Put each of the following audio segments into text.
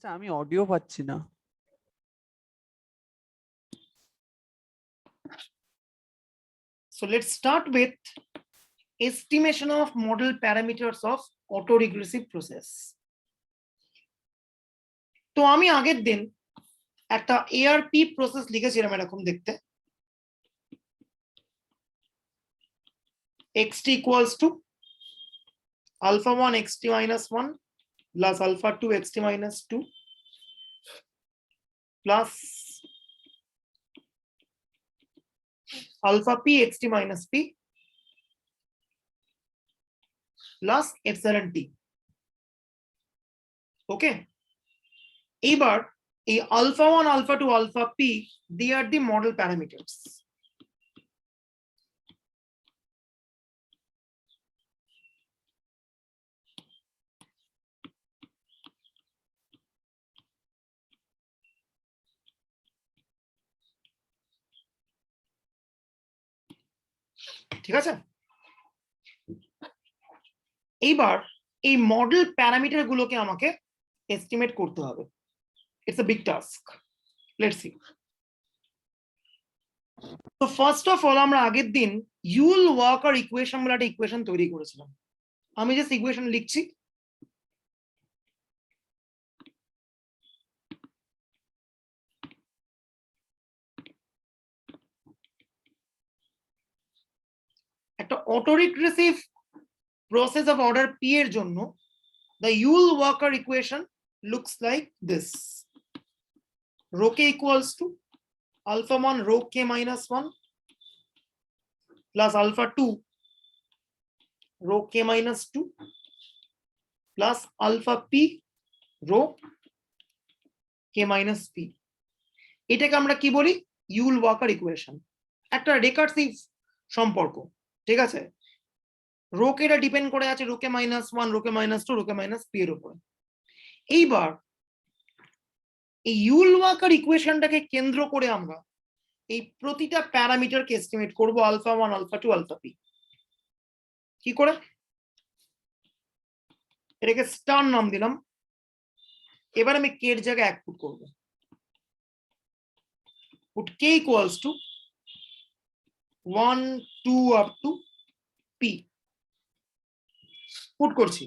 আচ্ছা, আমি অডিও পাচ্ছি না। So let's start with estimation of model parameters of autoregressive process. তো আমি আগের দিন একটা ARP প্রসেস লিখেছিলাম এরকম দেখতে, xt equals to alpha 1 xt minus 1 plus alpha 2 xt minus 2 plus alpha p xt minus p plus epsilon t. ওকে, এবার এই alpha 1 alpha 2 alpha p, they are the model parameters. ঠিক আছে, এইবার এই মডেল প্যারামিটার গুলোকে আমাকে এস্টিমেট করতে হবে। It's a big task. Let's see. তো ফার্স্ট অফ অল আমরা আগের দিন ইউল ওয়াকার ইকুয়েশন বলে একটা ইকুয়েশন তৈরি করেছিলাম। আমি জাস্ট ইকুয়েশন লিখছি। একটা autoregressive process of order P এর জন্য the Yule Walker equation looks like this. Rho k equals to alpha 1 rho k minus 1 plus alpha 2 rho k minus 2 plus alpha p rho k minus p. এটাকে আমরা কি বলি? ইউল Waker equation, একটা রেকার্সিভ সম্পর্ক। ঠিক আছে, রো কেটা ডিপেন্ড করে আছে রো কে মাইনাস 1 রো কে মাইনাস 2 রো কে মাইনাস পি এর উপরে। এইবার এই ইউল ওয়াকার ইকুয়েশনটাকে কেন্দ্র করে আমরা এই প্রতিটা প্যারামিটারকে এস্টিমেট করব, আলফা 1 আলফা 2 আলফা পি। কি করে? এটাকে স্টার নাম দিলাম। এবার আমি কে এর জায়গায় 1 পুট করব। Put k equals to 1 2 up to p. Put করছি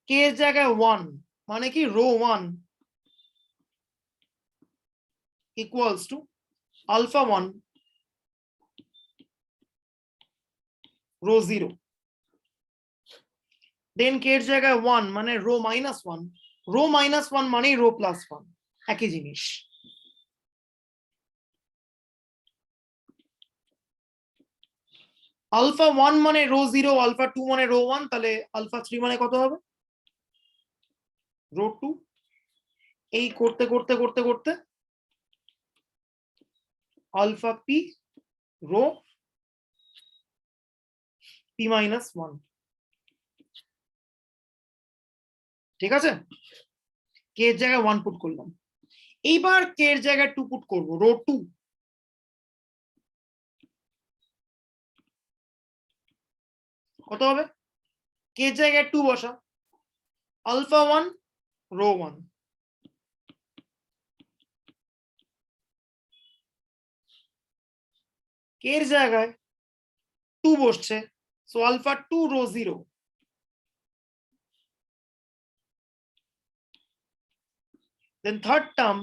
কে এর জায়গায় 1, মানে কি rho 1 equals to alpha 1 rho 0। Then k এর জায়গায় 1 মানে রো মাইনাস 1, রো মাইনাস 1 মানে রো প্লাস 1, একই জিনিস। আলফা 1 মানে রো 0, আলফা 2 মানে রো 1, তাহলে আলফা 3 মানে কত হবে? রো 2। এই করতে করতে করতে করতে alpha p rho p minus 1। ঠিক আছে, কে এর জায়গায় 1 পুট করলাম। এইবার কে এর জায়গায় 2 পুট করব, রো 2। কত হবে? কে এর জায়গায় 2 বসা, আলফা 1 রো 1। কে এর জায়গায় 2 বসছে, সো আলফা 2 রো 0। দেন থার্ড টার্ম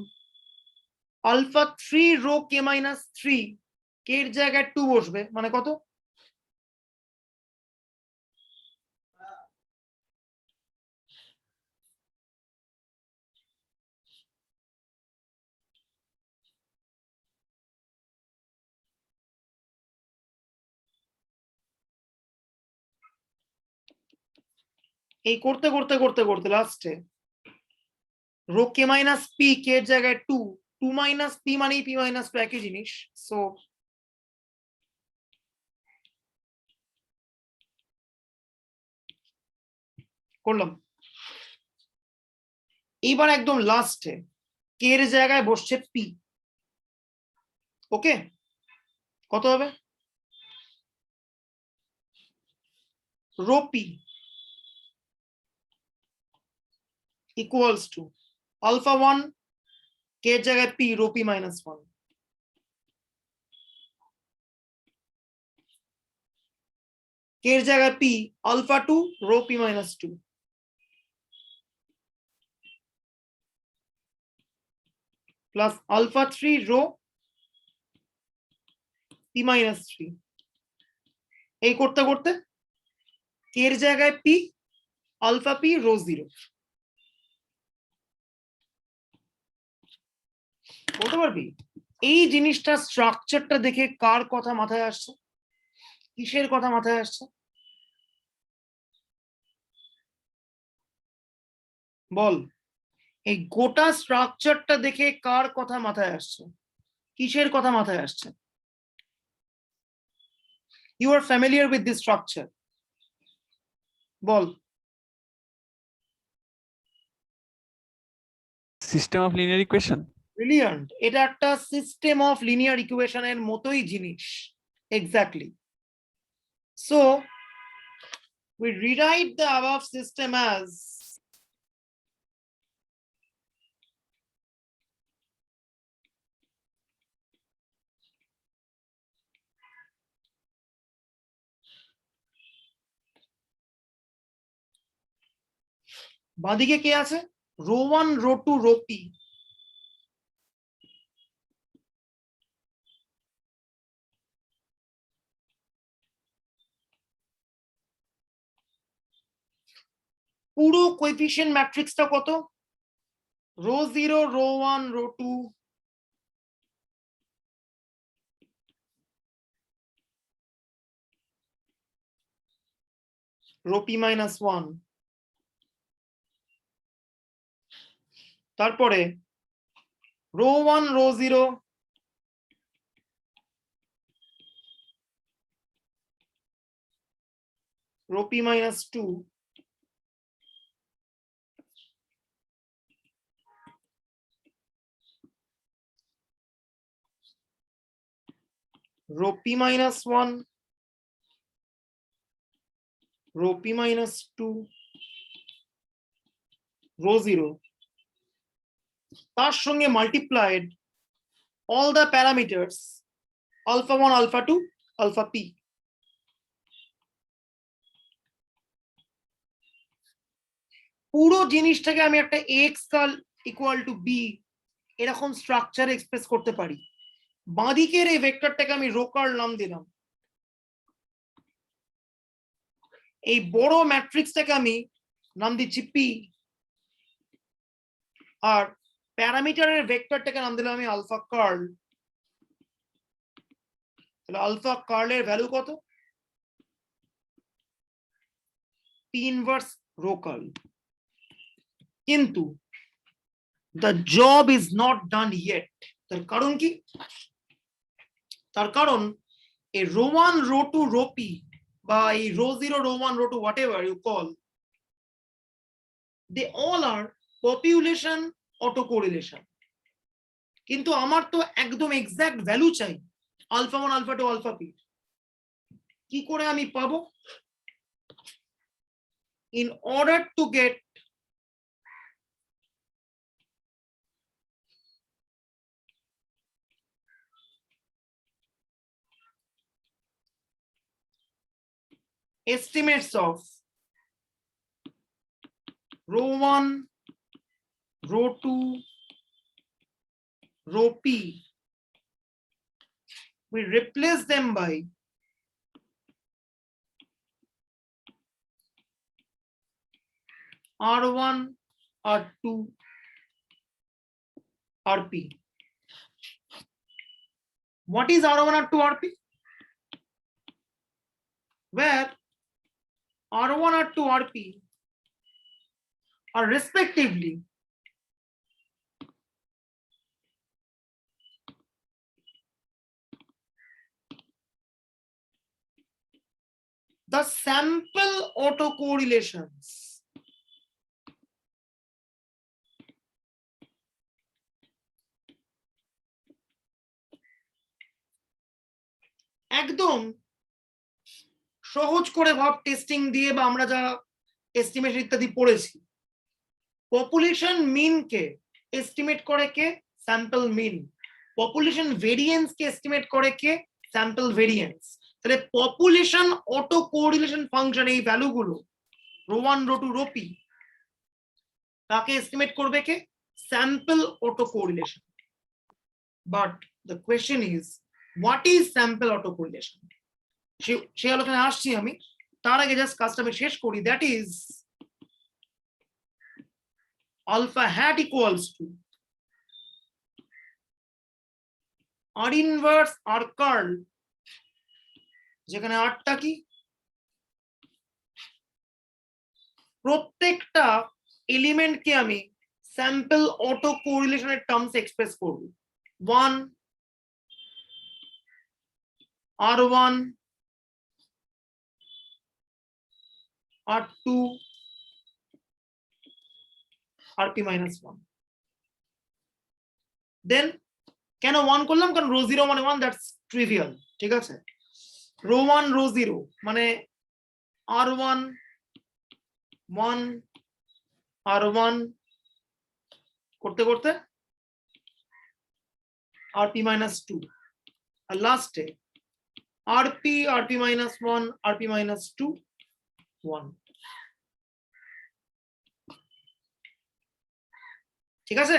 আলফা 3 রো কে মাইনাস 3, কে এর জায়গায় 2 বসবে, মানে কত? এই করতে করতে করতে করতে লাস্টে রো কে মাইনাস পি, কে এর জায়গায় 2, 2 মাইনাস পি মানে পি মাইনাস 2, একই জিনিস। সো করলাম। এইবার একদম লাস্টে কে এর জায়গায় বসছে পি। ওকে, কত হবে? Rho p equals to alpha 1 k এর জায়গায় p rho p minus 1 k এর জায়গায় p alpha 2 rho p minus 2 plus alpha 3 rho p minus 3 এই করতে করতে k এর জায়গায় p alpha p rho 0 বলতে পারবি এই জিনিসটা স্ট্রাকচারটা দেখে কার কথা মাথায় আসছে কিসের কথা মাথায় আসছে বল এই গোটা স্ট্রাকচারটা দেখে কার কথা মাথায় আসছে কিসের কথা মাথায় আসছে you are familiar with this structure বল system of linear equation brilliant এটা একটা সিস্টেম অফ লিনিয়ার ইকুয়েশনের মতোই জিনিস exactly so we rewrite the above system as বাঁদিকে কে আছে রো 1 রো 2 রো p পুরো কোএফিশিয়েন্ট ম্যাট্রিক্সটা কত rho 0 rho 1 rho 2 rho p minus 1 তারপরে rho 1 rho 0 rho p minus 2 rho p minus 1 rho p minus 2 rho 0 তার সঙ্গে multiplied all the parameters alpha 1 alpha 2 alpha p পুরো জিনিসটাকে আমি একটা x কাল ইকুয়াল টু b এরকম স্ট্রাকচার এক্সপ্রেস করতে পারি বাঁদিকের এই ভেক্টরটাকে আমি রো কার্ল নাম দিলাম এই বড় ম্যাট্রিক্সটাকে আমি নাম দিচ্ছি p আর প্যারামিটারের ভেক্টরটাকে নাম দিলাম আমি আলফা কার্ল তাহলে আলফা কার্লের ভ্যালু কত p ইনভার্স রো কার্ল কিন্তু the job is not done yet তার কারণ কি তার কারণ এই রো 1 রো 2 রো p বা এই rho 0 rho 1 rho 2 whatever you call they all are population autocorrelation কিন্তু আমার তো একদম এক্সাক্ট ভ্যালু চাই আলফা 1 আলফা 2 আলফা p কি করে আমি পাবো in order to get estimates of rho 1 rho 2 rho p we replace them by r1 r2 rp what is r1 r2 rp where r1 r2 rp are respectively the sample autocorrelations একদম সহজ করে ভাব testing দিয়ে বা আমরা যা estimation ইত্যাদি পড়েছি পপুলেশন মিন কে এস্টিমেট করে কে? Sample mean. পপুলেশন ভেরিয়েন্স কে এস্টিমেট করে কে? Sample variance. তাহলে পপুলেশন অটো কোরিলেশন ফাংশন এই ভ্যালুগুলো রো1 রো2 রোপি তাকে এস্টিমেট করবে কে? Sample auto correlation. But the question is what is sample auto correlation? সে আলোচনায় আসছি আমি, তার আগে জাস্ট কাজটা আমি শেষ করি। That is alpha hat equals to R inverse R curl, যেখানে আরটা কি? প্রত্যেকটা এলিমেন্টকে আমি স্যাম্পল অটো কোরিলেশনের টার্মস এক্সপ্রেস করব। 1 R1 R2 RP minus 1। দেন কেন 1 করলাম? কারণ রো 0 মানে 1, দ্যাটস ট্রিভিয়াল। ঠিক আছে, রো 1 রো 0 মানে R1 1 R1 করতে করতে RP minus 2, আর লাস্টে RP minus 1 RP minus 2 1। ঠিক আছে?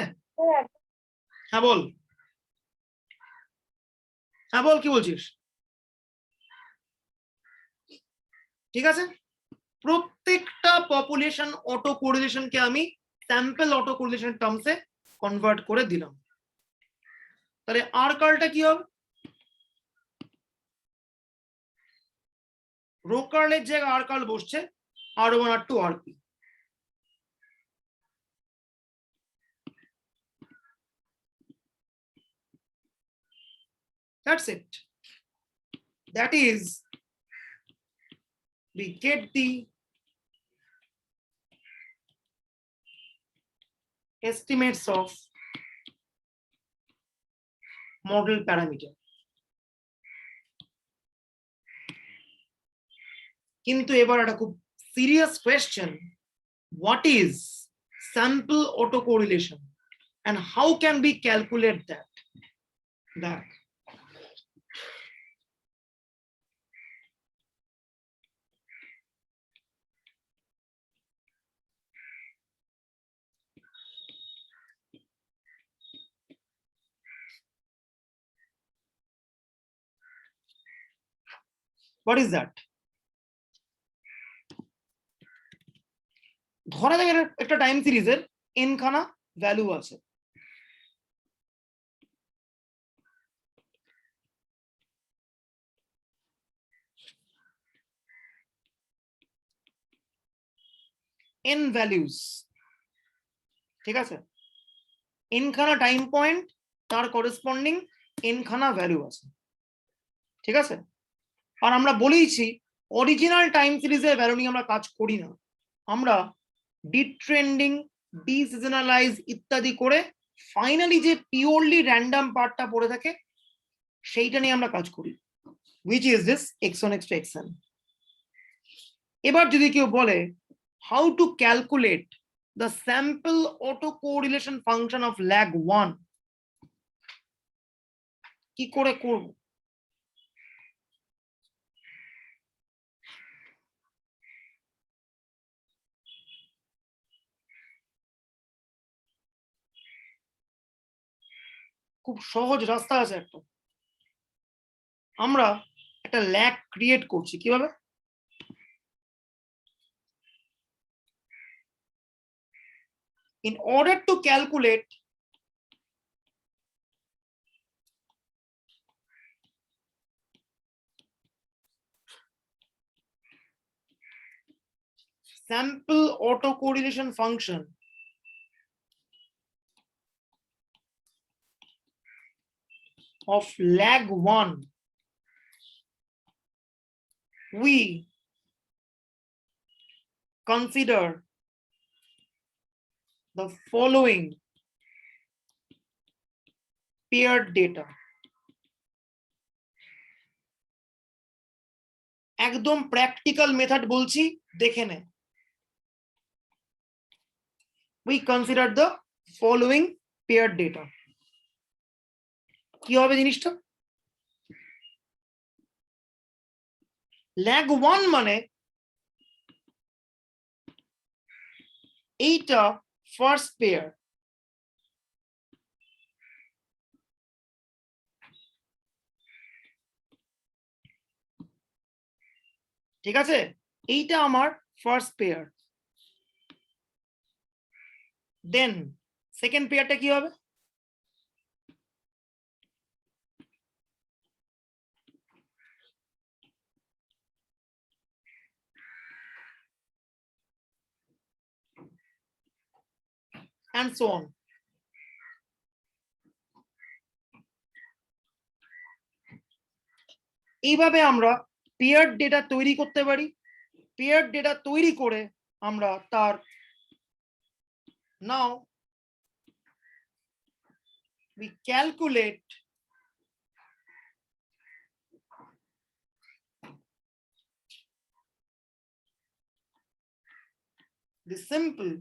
হ্যাঁ বল, হ্যাঁ বল, কি বলছিস? ঠিক আছে, প্রত্যেকটা পপুলেশন অটো কোরিলেশনকে আমি স্যাম্পল অটো কোরিলেশন টার্মসে কনভার্ট করে দিলাম। তাহলে আর কার্লটা কি হবে? রো কার্লের জায়গায় আর কার্ল বসছে R1 R2 RP। That's it. That is, we get the estimates of model parameter. কিন্তু এবার একটা খুব serious question, what is sample autocorrelation and how can we calculate that? What is that? ধরা যাক একটা time সিরিজের n খানা value আছে। n ভ্যালুস, ঠিক আছে, n খানা টাইম পয়েন্ট, তার করেসপন্ডিং n খানা ভ্যালু আছে। ঠিক আছে, আর আমরা বলেইছি অরিজিনাল টাইম সিরিজের ভ্যালু নিয়ে আমরা কাজ করি না, আমরা ডিট্রেন্ডিং, ডিসিজনালাইজ ইত্যাদি করে ফাইনালি যে পিওরলি র্যান্ডম পার্টটা পড়ে থাকে সেইটা নিয়ে আমরা কাজ করি, which is this x1 x2 xn। এবার যদি কেউ বলে how to calculate the sample autocorrelation function of lag 1, কি করে করব? খুব সহজ রাস্তা আছে একটা। আমরা একটা ল্যাগ ক্রিয়েট করছি। কিভাবে? In order to calculate sample autocorrelation function of lag 1, we consider the following paired data। একদম প্র্যাকটিক্যাল মেথড বলছি, দেখে নে। We consider the following pair data. কি হবে জিনিসটা? ল্যাগ 1 মানে এইটা ফার্স্ট পেয়ার, ঠিক আছে? এইটা আমার ফার্স্ট পেয়ার। দেন সেকেন্ড পেয়ারটা কি হবে? and so on. এইভাবে আমরা পেয়ার ডেটা তৈরি করতে পারি। পেয়ার ডেটা তৈরি করে আমরা তার now we calculate the simple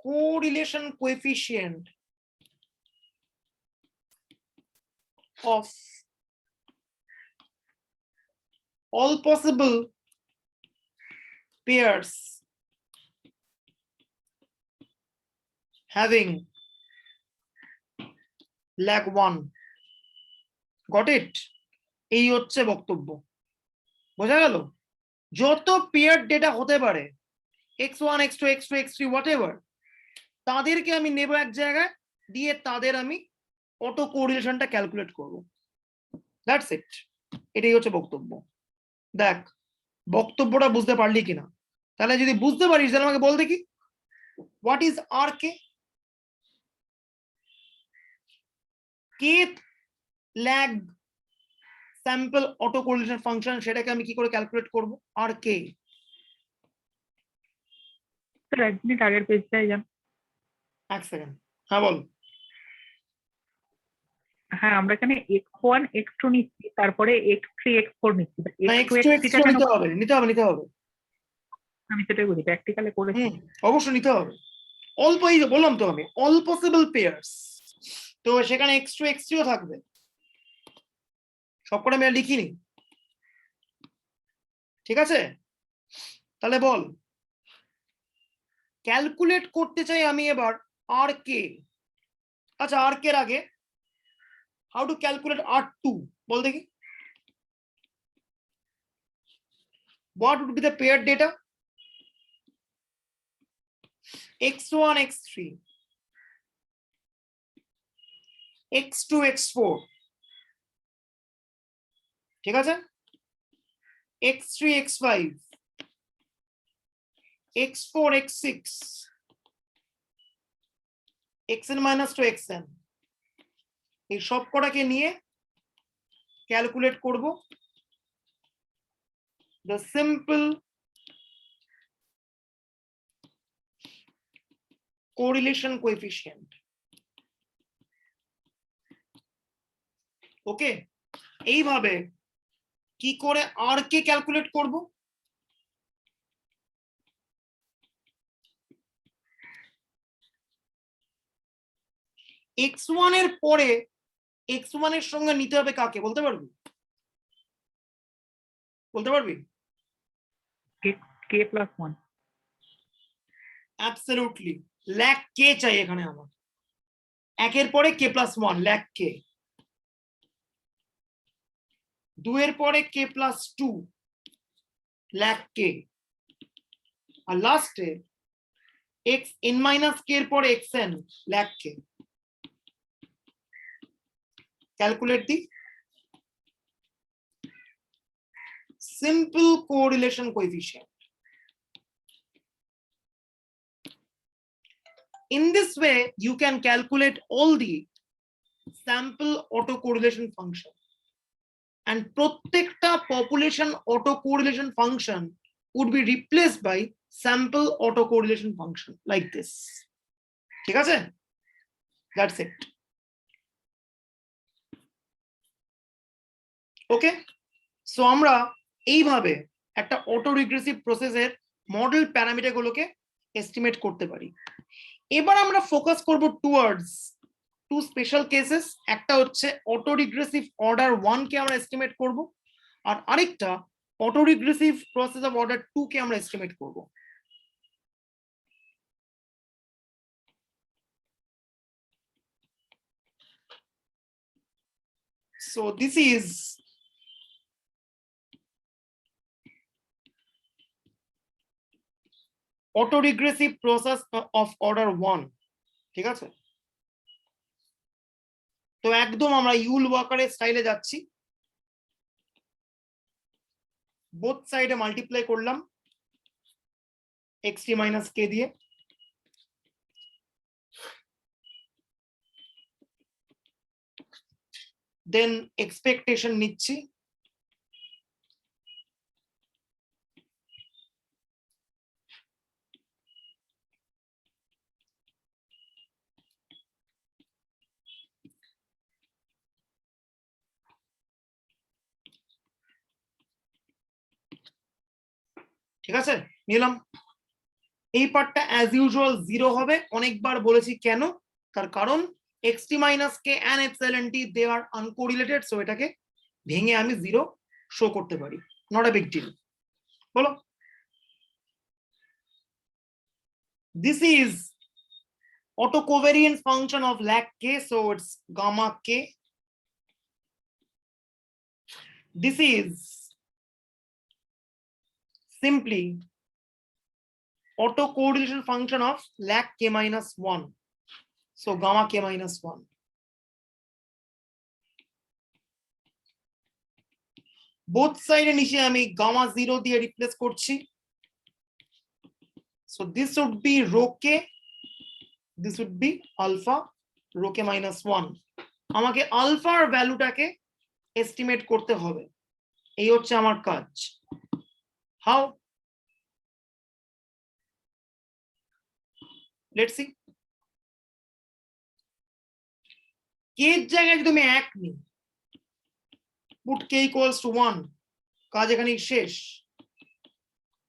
correlation coefficient of all possible pairs having lag 1. Got it? এই হচ্ছে বক্তব্য। বোঝা গেল? যত পেয়ার ডেটা হতে পারে x1 x2 x2 x3 whatever, তাদেরকে আমি নেব এক জায়গায়, দিয়ে তাদের আমি অটো কোরিলেশনটা ক্যালকুলেট করব। That's it. এটাই হচ্ছে বক্তব্য। দেখ বক্তব্যটা বুঝতে পারলি কিনা? তাহলে যদি বুঝতে পারিস তাহলে আমাকে বল দেখি, what is r k? kth lag sample auto correlation function, সেটাকে আমি কি করে ক্যালকুলেট করব? আর কে? স্যার এক মিনিট আগের পেজটায় যান। এক সেকেন্ড, হ্যাঁ বল। হ্যাঁ আমরা এখানে x1 x2 নিচ্ছি, তারপরে x3 x4 নিচ্ছি। x2 x3 নিতে হবে, নিতে হবে, নিতে হবে। আমি সেটাই বলি, প্র্যাকটিক্যালে করেছি। অবশ্যই নিতে হবে। অল্প, এই বললাম তো আমি, অল পসিবল পেয়ার্স, তো সেখানে x2 x3 ও থাকবে। সবকটা আমি লিখিনি, ঠিক আছে? তাহলে বল, ক্যালকুলেট করতে চাই আমি এবার আর কে। আচ্ছা, আর কে এর আগে হাউ টু ক্যালকুলেট R2 বল দেখি। What would be the paired data? x1 x3 x2 x4, ঠিক আছে? x3 x5 x4 x6 xn minus 2 xn, এই সব কটাকে নিয়ে ক্যালকুলেট করব the simple correlation coefficient. ওকে, এইভাবে কি করে আর কে ক্যালকুলেট করব? x1 এর পরে x1 এর সঙ্গে নিতে হবে কাকে? বলতে পারবি? বলতে পারবি? k+1। অ্যাবসলিউটলি, ল্যাগ কে চাই এখানে আমার। একের পরে k+1 ল্যাগ কে, দুয়ের পরে k+2 ল্যাগ কে, আর লাস্টে xn minus k এর পরে xn lag K. Calculate the simple correlation coefficient. In this way, you can calculate all the sample autocorrelation function. And প্রত্যেকটা population autocorrelation function would be replaced by sample autocorrelation function like this. ঠিক আছে? That's it. Okay, so আমরা এইভাবে একটা auto regressive প্রসেসের model parameter গুলোকে estimate করতে পারি। এবার আমরা ফোকাস করব টুয়ার্ডস টু স্পেশাল কেসেস। একটা হচ্ছে অটো রিগ্রেসিভ অর্ডার 1 কে আমরা এস্টিমেট করব, আর আরেকটা auto regressive process of order 2 কে আমরা এস্টিমেট করব। So this is auto regressive process of order 1, ঠিক আছে? তো একদম আমরা ইউল ওয়াকারের স্টাইলে যাচ্ছি, বোথ সাইডে মাল্টিপ্লাই করলাম xt মাইনাস কে দিয়ে, দেন এক্সপেকটেশন নিচ্ছি, ঠিক আছে? নিলাম। এই পার্টটা অ্যাজ ইউজুয়াল 0 হবে, অনেকবার বলেছি কেন, তার কারণ xt minus K and xlnt they are uncorrelated, so এটাকে ভেঙে আমি 0 শো করতে পারি, নট আ বিগ ডিল। বলো, this is autocovariant function of lag k, so it's gamma k. This is simply autocorrelation function of lag k minus 1, so gamma k minus 1. Both side নিচে আমি gamma 0 দিয়ে replace করছি, so this would be rho k, this would be alpha rho k minus 1. আমাকে আলফার ভ্যালুটাকে estimate করতে হবে, এই হচ্ছে আমার কাজ। হাউ? Let's see. কে এর জায়গায় যদি আমি 1 নিই, পুট k equals to 1, কাজ এখানেই শেষ।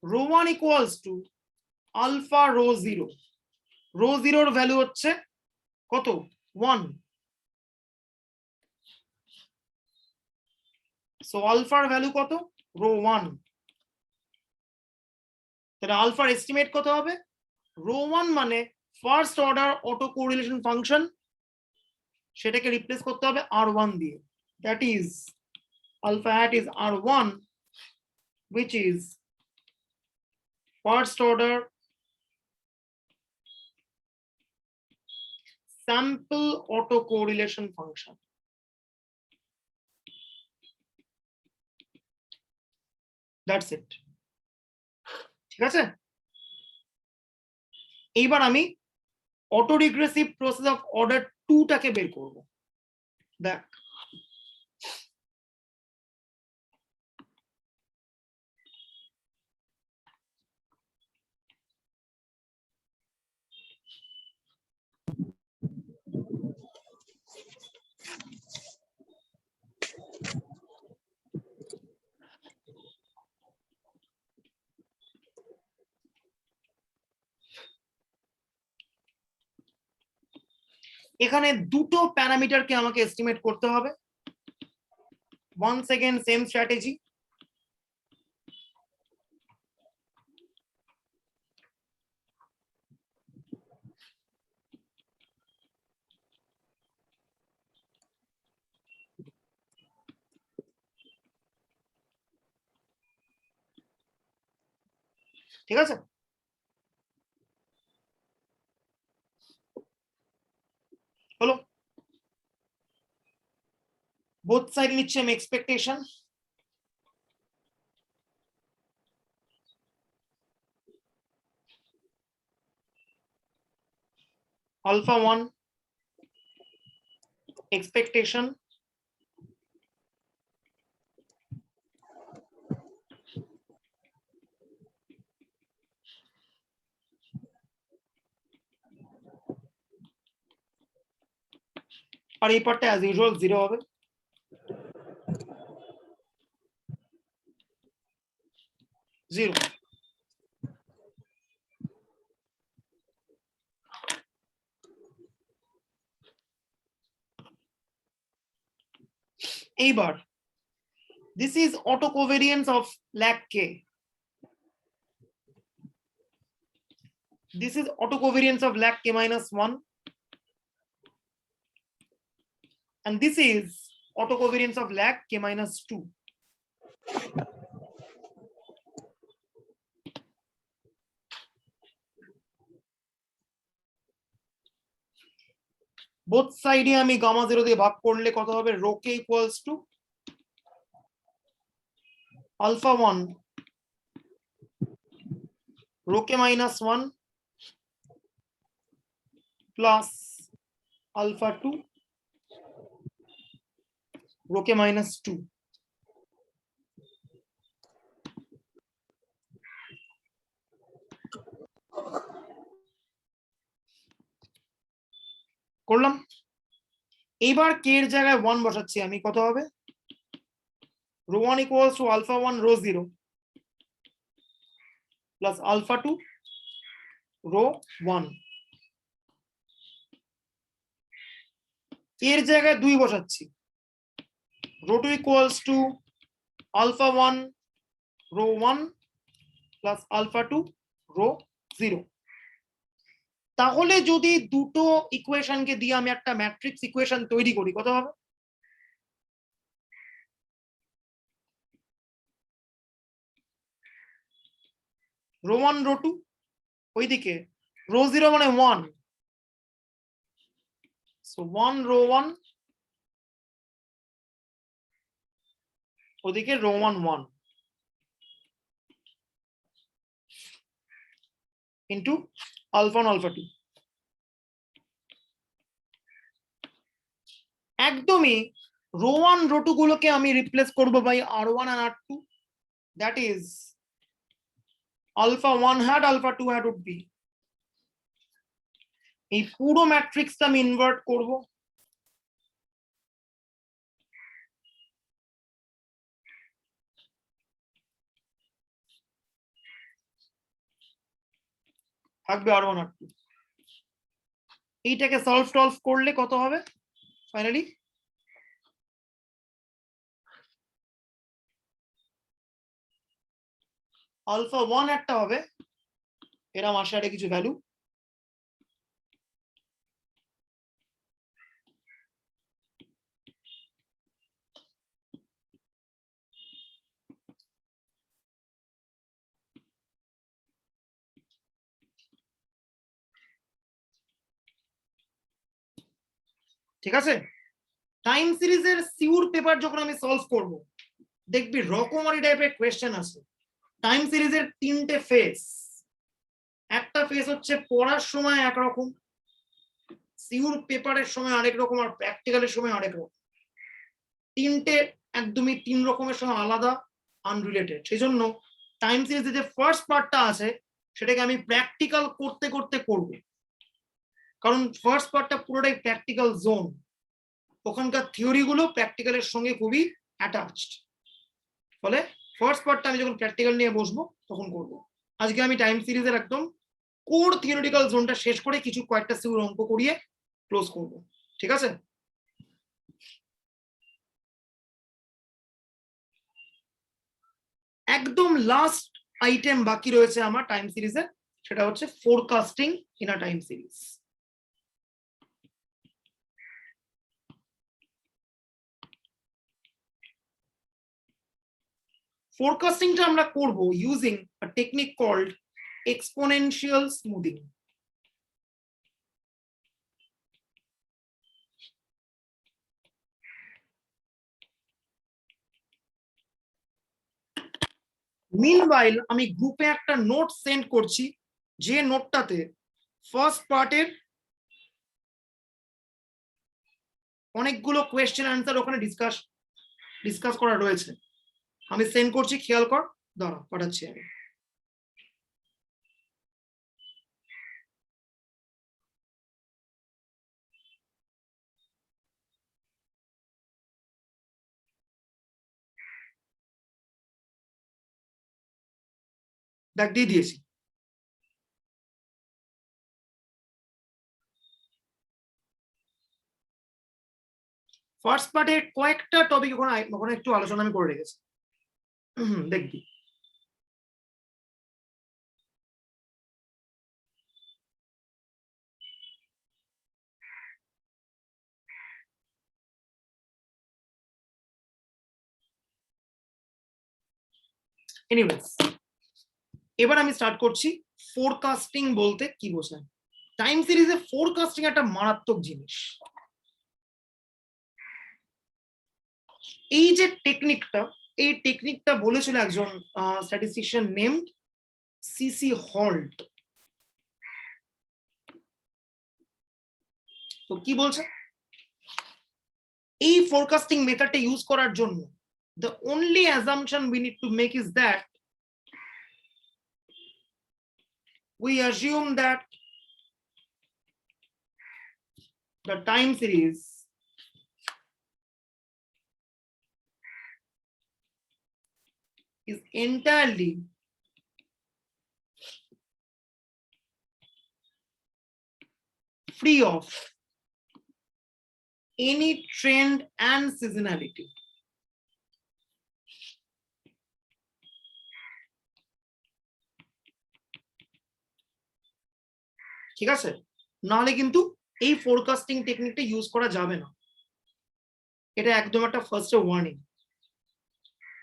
rho 1 equals to alpha rho 0, rho 0 এর ভ্যালু হচ্ছে কত? 1, সো আলফার ভ্যালু কত? rho 1। তাহলে আলফার এস্টিমেট কত হবে? rho 1 মানে first order auto correlation function, সেটাকে রিপ্লেস করতে হবে r1 দিয়ে, that is alpha hat is r1, which is first order sample autocorrelation function. That's it. ঠিক আছে? এইবার আমি auto regressive process of order 2 টাকে বের করব। দেখ, এখানে দুটো প্যারামিটারকে আমাকে এস্টিমেট করতে হবে। once again same strategy, ঠিক আছে? হলো, বোথ সাইড নিচ্ছে আমি এক্সপেকটেশন, alpha 1 expectation, আর এই পার্টটা অ্যাজ ইউজুয়াল 0 হবে। জিরো। এইবার this is autocovariance of lag k. This is autocovariance of lag k minus 1. And this is autocovariance of lag k minus 2. Both side আমি gamma 0 দিয়ে ভাগ করলে কত হবে? Rho k equals to alpha 1 rho k minus 1 plus alpha 2 rho k minus 2. করলাম। এবার k এর জায়গায় 1 বসাচ্ছি আমি, কত হবে? rho 1 equals to alpha 1 rho 0 plus alpha 2 rho 1. এর জায়গায় 2 বসাচ্ছি, rho 2 equals to alpha 1 rho 1 plus alpha 2 rho 0. তাহলে যদি দুটো ইকুয়েশনকে দিয়ে আমি একটা ম্যাট্রিক্স ইকুয়েশন তৈরি করি, কত হবে? rho 1 rho 2, ওইদিকে rho 0 মানে 1, so 1 rho 1, ওদিকে rho 1 1 into alpha 1 alpha 2. একদমই rho 1 rho 2 গুলোকে আমি রিপ্লেস করব by r1 and r2, that is alpha 1 hat alpha 2 hat would be. এই পুরো ম্যাট্রিক্সটা আমি ইনভার্ট করব, থাকবে r1 r2. এইটাকে সলভ করলে কত হবে ফাইনালি? আলফা 1 একটা হবে, এরকম আসে একটা কিছু ভ্যালু, ঠিক আছে? টাইম সিরিজের সিউর পেপার যখন আমি সলভ করব, দেখবি রকমারি টাইপের কোয়েশ্চেন আছে। টাইম সিরিজের 3টে ফেজ, একটা ফেজ হচ্ছে পড়ার সময় একরকম, সিউর পেপারের সময় আরেক রকম, আর প্র্যাকটিক্যালের সময় আরেক রকম। তিনটে একদমই 3 রকমের সময় আলাদা, আনরিলেটেড। সেই জন্য টাইম সিরিজের যে ফার্স্ট পার্টটা আছে সেটাকে আমি প্র্যাকটিক্যাল করতে করতে করব, কারণ ফার্স্ট পার্টটা পুরোটাই প্র্যাকটিক্যাল জোন, ওখানকার থিওরি গুলো প্র্যাকটিক্যালের সঙ্গে খুবই অ্যাটাচড। ফলে ফার্স্ট পার্টটা আমি যখন প্র্যাকটিক্যাল নিয়ে বসবো তখন করব। আজকে আমি টাইম সিরিজের একদম কোর থিওরিটিক্যাল জোনটা শেষ করে কিছু কয়েকটা সিউর অঙ্ক করিয়ে ক্লোজ করব, ঠিক আছে? একদম লাস্ট আইটেম বাকি রয়েছে আমার টাইম সিরিজে, সেটা হচ্ছে forecasting in a time series. ফোরকাস্টিংটা আমরা করব using a technique called exponential smoothing. Meanwhile আমি গ্রুপে একটা নোট সেন্ড করছি, যে নোটটাতে ফার্স্ট পার্টের অনেকগুলো কোয়েশ্চেন অ্যান্সার ওখানে ডিসকাস করা রয়েছে। আমি সেন্ড করছি, খেয়াল কর, দাঁড়া পাঠাচ্ছি আমি। দেখ দিয়ে দিয়েছি। ফার্স্ট পার্টে কয়েকটা টপিক ওখানে একটু আলোচনা আমি করে রেখেছি, দেখবি। এনিওয়েজ, এবার আমি স্টার্ট করছি। ফোরকাস্টিং বলতে কি বোঝায়? টাইম সিরিজে ফোরকাস্টিং একটা মারাত্মক জিনিস। এই যে টেকনিকটা বলেছিল একজন স্ট্যাটিস্টিশিয়ান নেমড সিসি হল্ট। তো কি বলছে? এই ফোরকাস্টিং মেথডটা ইউজ করার জন্য the only assumption we need to make is that we assume that the time series is entirely free of any trend and seasonality. ঠিক আছে? নাহলে কিন্তু এই ফোরকাস্টিং টেকনিকটা ইউজ করা যাবে না। এটা একদম একটা first warning.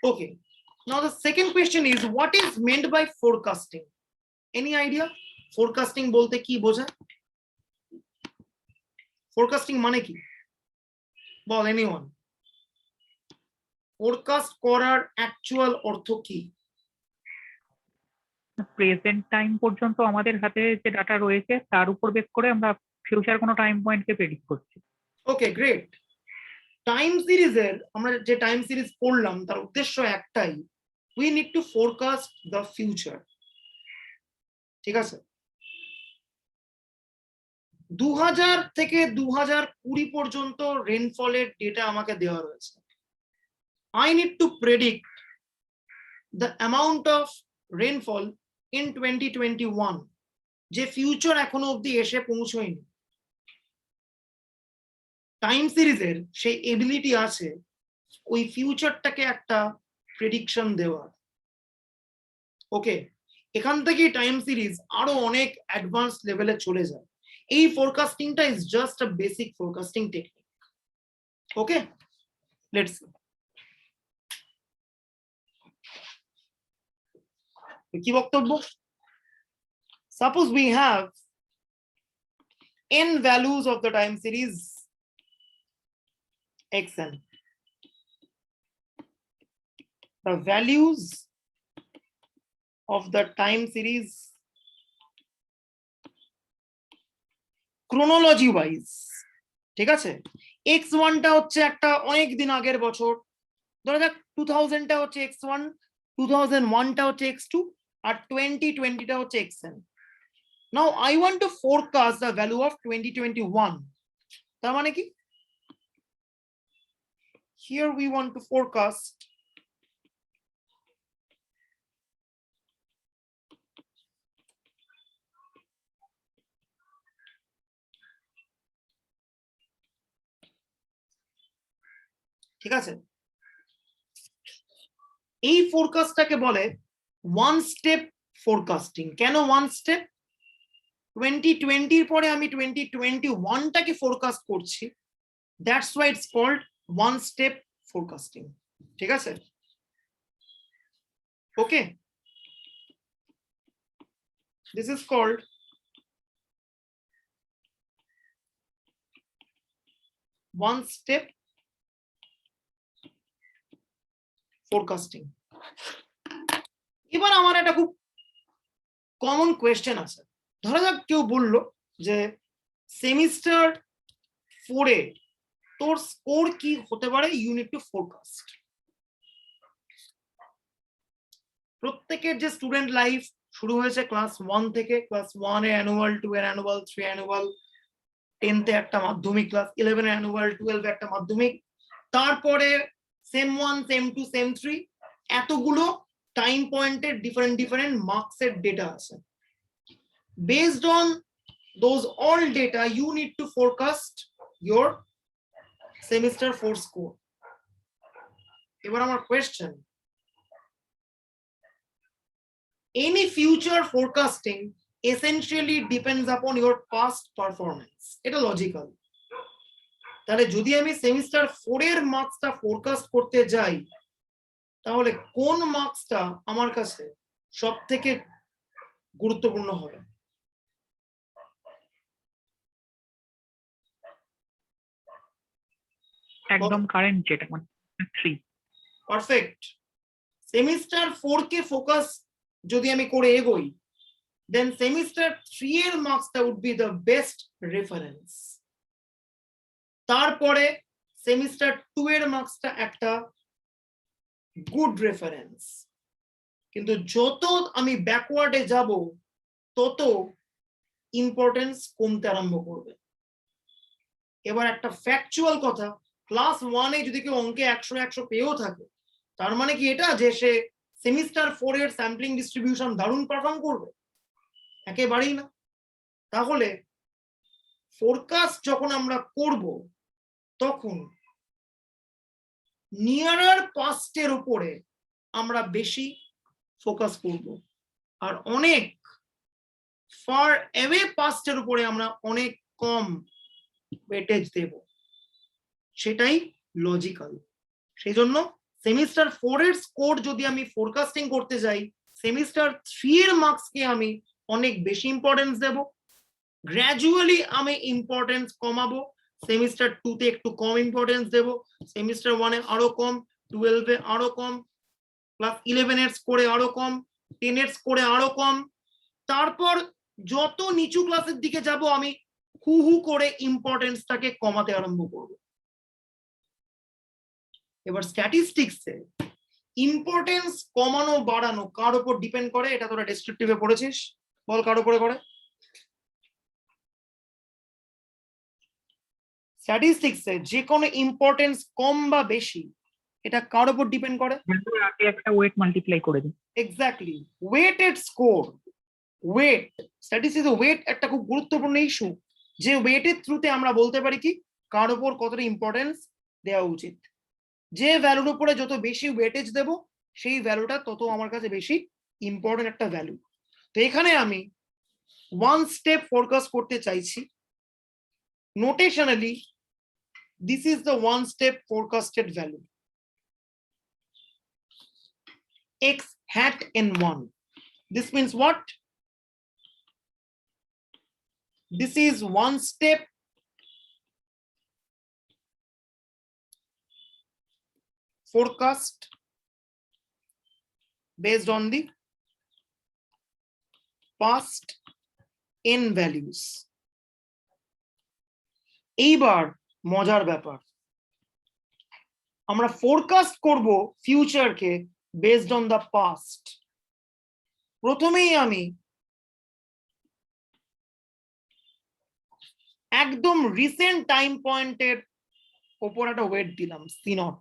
Okay, now the second question is what is meant by forecasting? Any idea forecasting বলতে কি বোঝায়? ফোরকাস্টিং মানে কি বল এনিওয়ান? ফোরকাস্ট করার অ্যাকচুয়াল অর্থ কি? প্রেজেন্ট টাইম পর্যন্ত আমাদের হাতে যে ডাটা রয়েছে তার উপর বেস করে আমরা ফিউচার কোনো টাইম পয়েন্টকে প্রেডিক্ট করছি। ওকে, গ্রেট। টাইম সিরিজের আমরা যে টাইম সিরিজ পড়লাম তার উদ্দেশ্য একটাই, we need to forecast the future. ঠিক আছে? 2000 থেকে 2020 পর্যন্ত রেনফলের ডেটা আমাকে দেওয়া রয়েছে। I need to predict the amount of rainfall in 2021, যে ফিউচার এখনো অব্দি এসে পৌঁছয়নি। টাইম সিরিজের সেই এবিলিটি আছে ওই ফিউচারটাকে একটা প্রেডিকশন দেওয়ার। ওকে, এখান থেকে টাইম সিরিজ আরো অনেক অ্যাডভান্স লেভেলে চলে যায়। এই ফোরকাস্টিংটা is just a basic forecasting technique. Okay, let's see কি বক্তব্য। Suppose we have n values of the time series xn. The values of the time series chronology wise, ঠিক আছে? x1 টা হচ্ছে একটা অনেক দিন আগের বছর, ধরা যাক 2000 টা হচ্ছে x1, 2001 টা হচ্ছে x2 আর 2020 টা হচ্ছে xn. Now I want to forecast the value of 2021. তার মানে কি? Here we want to forecast ঠিক আছে? এই ফোরকাস্টটাকে বলে ওয়ান স্টেপ ফোরকাস্টিং। কেন ওয়ান স্টেপ? 2020 পরে আমি 2021 টাকে ফোরকাস্ট করছি, that's why it's called one step forecasting. ঠিক আছে? Okay, this is called one step forecasting. এবার আমার একটা খুব কমন কোয়েশ্চেন আছে। ধরা যাক কেউ বললো যে সেমিস্টার 4-এ তোর স্কোর কি হতে পারে, ইউ নিড টু ফোরকাস্ট। প্রত্যেকের যে স্টুডেন্ট লাইফ শুরু হয়েছে ক্লাস 1 থেকে, ক্লাস 1 এ অ্যানুয়াল, 2 এর অ্যানুয়াল, 3 অ্যানুয়াল, 10th এ একটা মাধ্যমিক, ক্লাস 11 এ অ্যানুয়াল, 12 এ একটা মাধ্যমিক, তারপরে সেম 1, সেম 2, সেম 3, এতগুলো টাইম পয়েন্টের ডিফারেন্ট মার্কসের ডেটা আছে। Based on those all data, you need to forecast your semester 4 score. এবার আমার question, any future forecasting essentially depends upon your past performance, এটা লজিক্যাল। তাহলে যদি আমি সেমিস্টার 4 এর মার্কসটা ফোরকাস্ট করতে যাই, তাহলে কোন মার্কসটা আমার কাছে সব থেকে গুরুত্বপূর্ণ হবে? একদম কারেন্ট যেটা মানে 3। পারফেক্ট। সেমিস্টার 4 কে ফোকাস যদি আমি করে এগোই, দেন সেমিস্টার 3 এর মার্কসটা would be the best reference. তারপরে সেমিস্টার 2 এর মার্কসটা একটা গুড রেফারেন্স। কিন্তু যত আমি ব্যাকওয়ার্ডে যাব, তত ইম্পর্টেন্স কমতে আরম্ভ করবে। এবার একটা ফ্যাকচুয়াল কথা, ক্লাস 1 এ যদি কেউ অঙ্কে 100 পেয়েও থাকে, তার মানে কি এটা যে সে সেমিস্টার 4 এর স্যাম্পলিং ডিস্ট্রিবিউশন দারুণ পারফর্ম করবে? একেবারেই না। তাহলে ফোরকাস্ট যখন আমরা করব, তখন নিয়ারার পাস্টের উপরে আমরা বেশি ফোকাস করব, আর অনেক ফার অ্যাওয়ে পাস্টের উপরে আমরা অনেক কম ওয়েটেজ দেব। সেটাই লজিক্যাল। সেই জন্য সেমিস্টার 4 এর স্কোর যদি আমি ফোরকাস্টিং করতে যাই, সেমিস্টার 3 এর মার্কসকে আমি অনেক বেশি ইম্পর্টেন্স দেব। গ্র্যাজুয়ালি আমি ইম্পর্টেন্স কমাবো, সেমিস্টার 2 তে একটু কম ইম্পর্টেন্স দেব, সেমিস্টার 1 এ আরো কম, 12 এ আরো কম, ক্লাস 11 এর স্কোরে আরো কম, 10 এর স্কোরে আরো কম। তারপর যত নিচু ক্লাসের দিকে যাব, আমি হু হু করে ইম্পর্টেন্সটাকে কমাতে আরম্ভ করব। এবার স্ট্যাটিস্টিক্সে ইম্পর্টেন্স কমানো বাড়ানো কার উপর ডিপেন্ড করে? এটা তোরা ডেসক্রিপটিভে পড়েছিস, বল কার উপরে করে? স্ট্যাটিস্টিক্সে যে কোনো ইম্পর্টেন্স কম বা বেশি, এটা কার উপর ডিপেন্ড করে? আগে একটা ওয়েট মাল্টিপ্লাই করে দিই। Exactly, weighted score. ওয়েট, স্ট্যাটিস্টিক্সে ওয়েট একটা খুব গুরুত্বপূর্ণ ইস্যু, যে ওয়েটের থ্রুতে আমরা বলতে পারি কি কার উপর কতটা ইম্পর্টেন্স দেওয়া উচিত। যে ভ্যালুর উপরে যত বেশি ওয়েটেজ দেব, সেই ভ্যালুটা তত আমার কাছে বেশি ইম্পর্টেন্ট একটা ভ্যালু। তো এখানে আমি ওয়ান স্টেপ ফোরকাস্ট করতে চাইছি। নোটেশনালি this is the one step forecasted value, x hat n1. This means what? This is one step forecast based on the past n values. এইবার মজার ব্যাপার, আমরা ফোরকাস্ট করব ফিউচারকে বেসড অন দ্য পাস্ট। প্রথমেই আমি একদম রিসেন্ট টাইম পয়েন্টের উপর একটা ওয়েট দিলাম c0।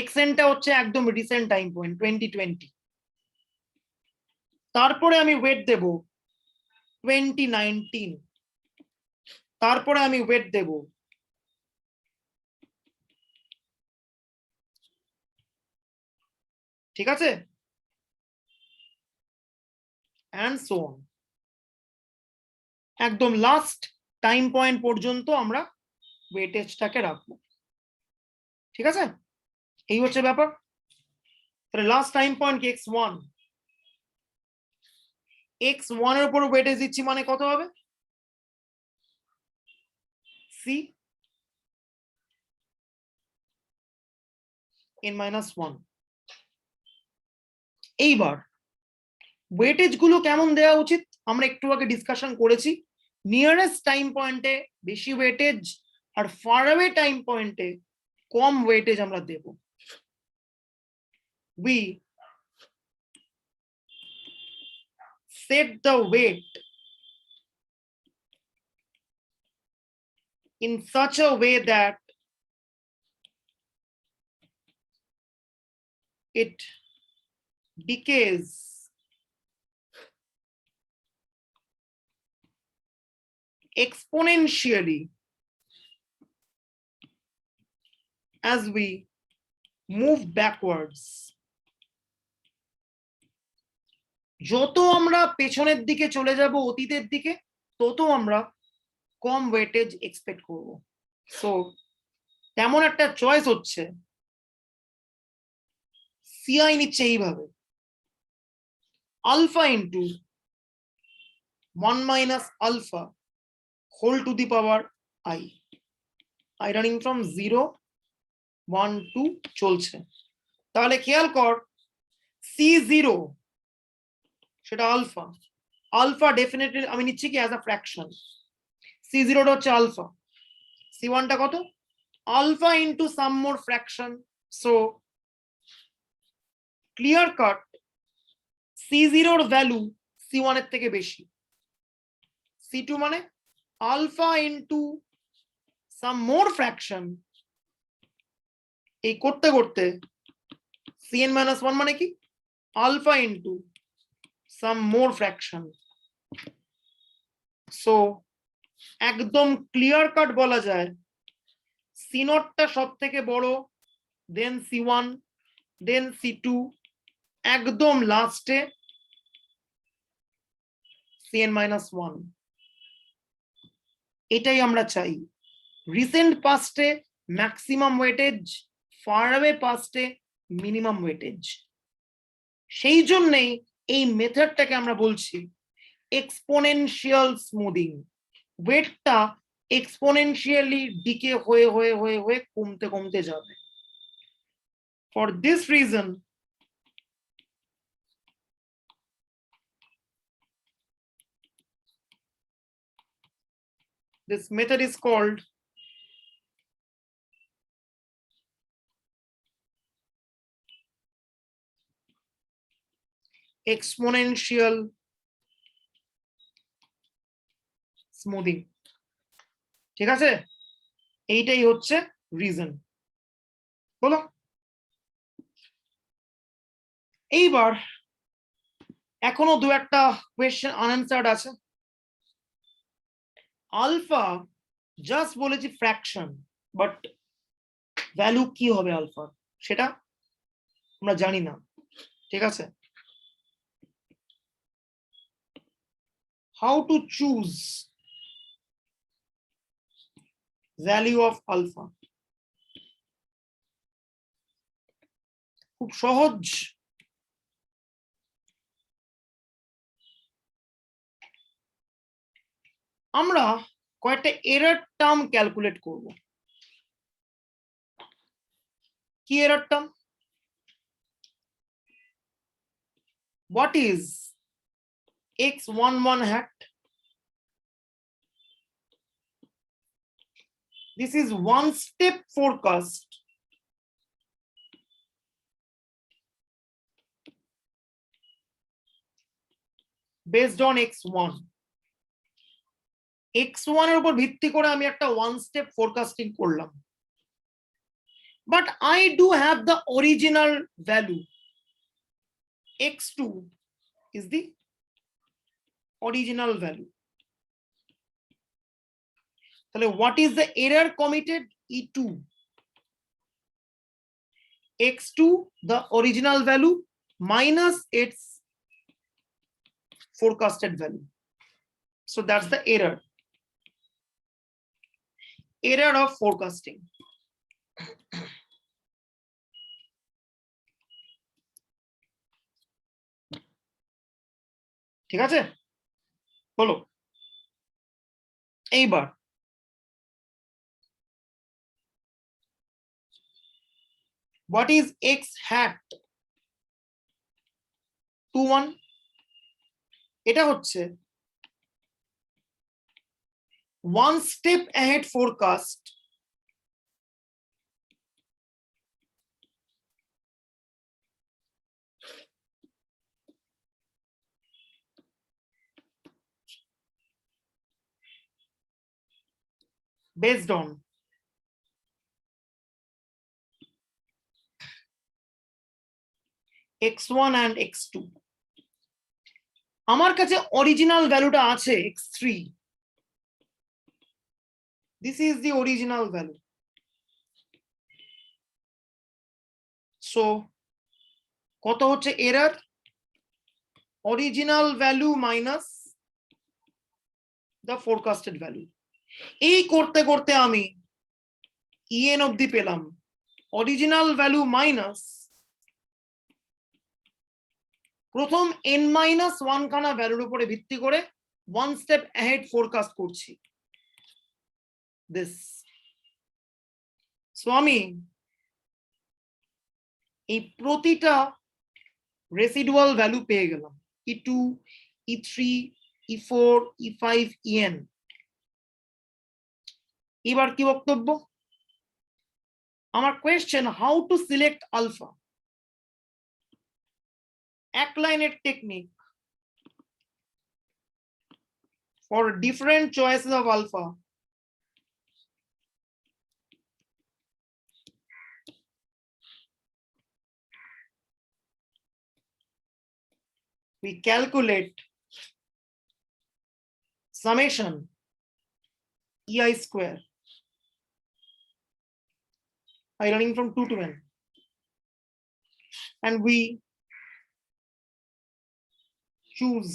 xnটা হচ্ছে একদম রিসেন্ট টাইম পয়েন্ট 2020। তারপরে আমি ওয়েট দেব 2019। তারপরে আমি ওয়েট দেব ঠিক আছে, and so on, একদম লাস্ট টাইম পয়েন্ট পর্যন্ত আমরা ওয়েটেজটাকে রাখবো। ঠিক আছে, এই হচ্ছে ব্যাপার। তাহলে last time point x1, x1 এর উপর ওয়েটেজ দিচ্ছি, মানে কত হবে? c n-1। এইবার ওয়েটেজ গুলো কেমন দেওয়া উচিত আমরা একটু আগে ডিসকাশন করেছি। নিয়ারেস্ট টাইম পয়েন্টে বেশি ওয়েটেজ, আর ফার অ্যাওয়ে টাইম পয়েন্টে কম ওয়েটেজ আমরা দেব। we set the weight in such a way that it decays exponentially as we move backwards, যত আমরা পেছনের দিকে চলে যাব অতীতের দিকে তত আমরা কম ওয়েটেজ এক্সপেক্ট করব। সো তেমন একটা চয়েস হচ্ছে সিআই নিচ্ছে এইভাবে alpha into 1 minus alpha whole to the power I running from 0 1 2 চলছে। তাহলে খেয়াল কর C0 সেটা আলফা, আলফা ডেফিনেটলি আমি নিচ্ছি কি অ্যাজ আ ফ্র্যাকশন, C0 টা হচ্ছে আলফা, C1 টা কত alpha into some more fraction. So clear cut C0 এর ভ্যালু C1 এর থেকে বেশি, C2 মানে alpha into some more fraction, এই করতে করতে Cn minus 1 মানে কি alpha into some more fraction. So একদম ক্লিয়ার কাট বলা যায় C0 টা সব থেকে বড়, দেন C1, দেন C2, একদম লাস্টে Cn minus 1। এটাই আমরা চাই। রিসেন্ট পাস্টে ম্যাক্সিমাম ওয়েটেজ, ফার অ্যাওয়ে পাস্টে মিনিমাম ওয়েটেজ। সেই জন্যই এই মেথডটাকে আমরা বলছি এক্সপোনেনশিয়াল স্মুদিং। ওয়েটটা এক্সপোনেনশিয়ালি ডিকে হয়ে হয়ে হয়ে হয়ে কমতে কমতে যাবে। For this reason this method is called exponential smoothing। ঠিক আছে, এইটাই হচ্ছে রিজন। বলো এইবার এখনো দু একটা কোয়েশ্চেন আনআনসার্ড আছে। আলফা জাস্ট বলেছি ফ্র্যাকশন, বাট ভ্যালু কি হবে আলফার সেটা আমরা জানি না। ঠিক আছে, how to choose value of alpha, খুব সহজ। আমরা কয়েকটা এরর টার্ম ক্যালকুলেট করব। কি error term? What is x11 hat? This is one step forecast based on x1. x1 এর উপর ভিত্তি করে আমি একটা ওয়ান স্টেপ ফোরকাস্টিং করলাম, but I do have the original value. x2 is the original value. তাহলে what is the error committed? E2. x2 the original value minus its forecasted value. So that's the error. Error of forecasting. ঠিক আছে, বলো এইবার what is x hat 21? এটা হচ্ছে one step ahead forecast based on x1 and x2. আমার কাছে original ভ্যালুটা আছে x3. This is the original value. So কত হচ্ছে error? Original value minus the forecasted value. এই করতে করতে আমি ইএন অবধি পেলাম। অরিজিনাল ভ্যালু মাইনাস প্রথম n-1 খানা ভ্যালুর উপরে ভিত্তি করে ওয়ান স্টেপ অ্যাহেড ফোরকাস্ট করছি। দিস সো আমি এই প্রতিটা রেসিডুয়াল ভ্যালু পেয়ে গেলাম, E2, E3, E4, E5, En। এবার কি বক্তব্য? আমার question, how to select alpha. এক লাইনের technique for different choices of alpha. We calculate summation EI square by running from 2 to n, and we choose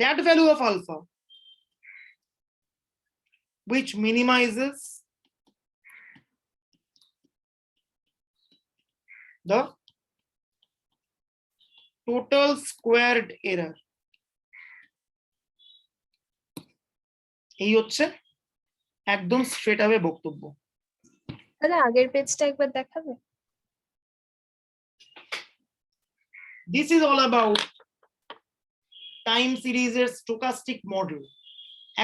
that value of alpha which minimizes the total squared error। এই হচ্ছে একদম straight আওয়ে বক্তব্য। তাহলে আগের পেজটা একবার দেখাবে? This is all about time সিরিজের স্টোকাস্টিক মডেল।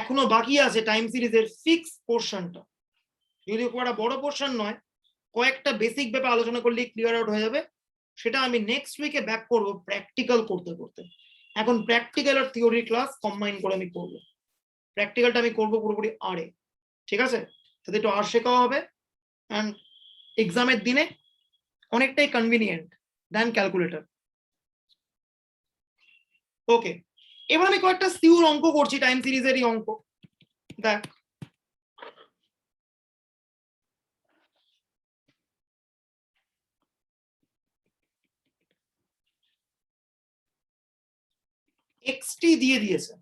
এখনো বাকি আছে টাইম সিরিজের ফিক্স পোর্শনটা, যদিও খুব একটা বড় পোর্শন নয়, কয়েকটা বেসিক ব্যাপার আলোচনা করলে ক্লিয়ার আউট হয়ে যাবে। সেটা আমি নেক্সট উইকে ব্যাক করব প্র্যাকটিক্যাল করতে করতে। এখন প্র্যাকটিক্যাল আর থিওরি ক্লাস কম্বাইন করে আমি করবো। প্র্যাকটিক্যালটা আমি করবো পুরোপুরি আরে, ঠিক আছে? তাতে একটু আর শেখাও হবে, অ্যান্ড এক্সামের দিনে অনেকটাই কনভিনিয়েন্ট দেন ক্যালকুলেটর। ওকে, এবার আমি কয়েকটা সিউর অঙ্ক করছি টাইম সিরিজেরই অঙ্ক। দেখ, এক্সটি দিয়ে দিয়েছে,